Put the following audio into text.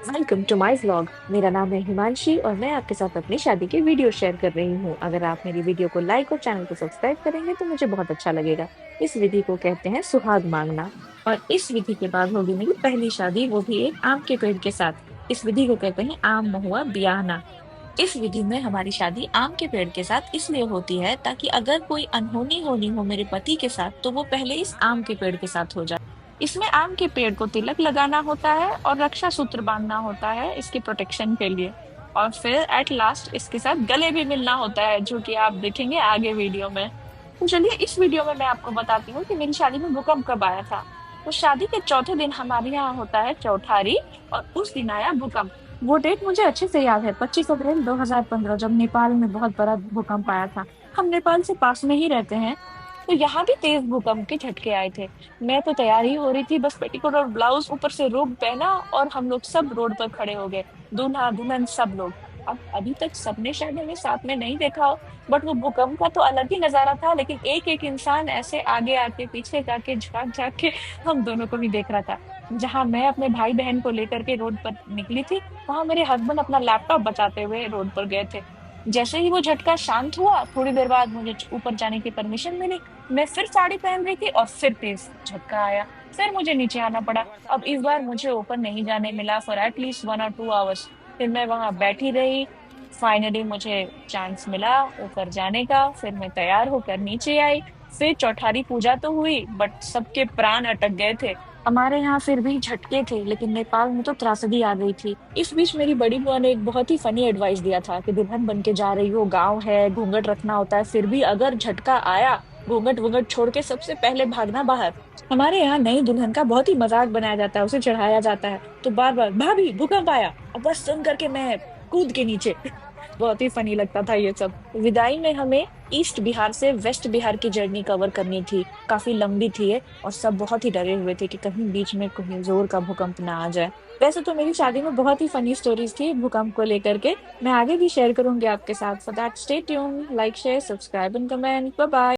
Welcome to my vlog. मेरा नाम है हिमांशी और मैं आपके साथ अपनी शादी की वीडियो शेयर कर रही हूँ। अगर आप मेरी वीडियो को लाइक और चैनल को सब्सक्राइब करेंगे तो मुझे बहुत अच्छा लगेगा। इस विधि को कहते हैं सुहाग मांगना। और इस विधि के बाद होगी मेरी पहली शादी, वो भी एक आम के पेड़ के साथ। इस विधि को कहते हैं आम महुआ ब्याहना। इस विधि में हमारी शादी आम के पेड़ के साथ इसलिए होती है ताकि अगर कोई अनहोनी होनी हो मेरे पति के साथ तो वो पहले इस आम के पेड़ के साथ हो जाए। इसमें आम के पेड़ को तिलक लगाना होता है और रक्षा सूत्र बांधना होता है इसकी प्रोटेक्शन के लिए। और फिर एट लास्ट इसके साथ गले भी मिलना होता है, जो कि आप देखेंगे आगे वीडियो में। तो चलिए इस वीडियो में मैं आपको बताती हूँ कि मेरी शादी में भूकंप कब आया था। तो शादी के चौथे दिन हमारे यहाँ होता है चौठारी, और उस दिन आया भूकंप। वो डेट मुझे अच्छे से याद है, 25 अप्रैल 2015, जब नेपाल में बहुत बड़ा भूकंप आया था। हम नेपाल से पास में ही रहते हैं, तो यहाँ भी तेज भूकंप के झटके आए थे। मैं तो तैयार ही हो रही थी, बस पेटीकोट और ब्लाउज, ऊपर से रोब पहना और हम लोग सब रोड पर खड़े हो गए। दूल्हा दुल्हन सब लोग। अब अभी तक सबने शायद हमें साथ में नहीं देखा हो, बट वो भूकंप का तो अलग ही नजारा था। लेकिन एक एक इंसान ऐसे आगे आके पीछे जाके झांक झांक के हम दोनों को भी देख रहा था। जहां मैं अपने भाई बहन को लेकर के रोड पर निकली थी, वहां मेरे हस्बैंड अपना लैपटॉप बचाते हुए रोड पर गए थे। जैसे ही वो झटका शांत हुआ, थोड़ी देर बाद मुझे ऊपर जाने की परमिशन मिली। मैं फिर साड़ी पहन रही थी और फिर तेज झटका आया। फिर मुझे नीचे आना पड़ा। अब इस बार मुझे ऊपर नहीं जाने मिला फॉर एटलीस्ट 1 और 2 आवर्स। फिर मैं वहां बैठी रही। फाइनली मुझे चांस मिला ऊपर जाने का। फिर मैं तैयार होकर नीचे आई। फिर चौठारी पूजा तो हुई, बट सबके प्राण अटक गए थे। हमारे यहाँ फिर भी झटके थे, लेकिन नेपाल में तो त्रासदी आ गई थी। इस बीच मेरी बड़ी बुआ ने एक बहुत ही फनी एडवाइस दिया था कि दुल्हन बन के जा रही हो, गाँव है, घूंघट रखना होता है, फिर भी अगर झटका आया, घूंघट वूंघट छोड़ के सबसे पहले भागना बाहर। हमारे यहाँ नई दुल्हन का बहुत ही मजाक बनाया जाता है, उसे चढ़ाया जाता है, तो बार बार भाभी भूकंप आया, और बस सुन करके मैं कूद के नीचे। बहुत ही फनी लगता था ये सब। विदाई में हमें ईस्ट बिहार से वेस्ट बिहार की जर्नी कवर करनी थी। काफी लंबी थी ये, और सब बहुत ही डरे हुए थे कि कहीं बीच में कोई जोर का भूकंप ना आ जाए। वैसे तो मेरी शादी में बहुत ही फनी स्टोरीज थी भूकंप को लेकर के। मैं आगे भी शेयर करूंगी आपके साथ। For that stay tune, like share subscribe and comment. Bye bye.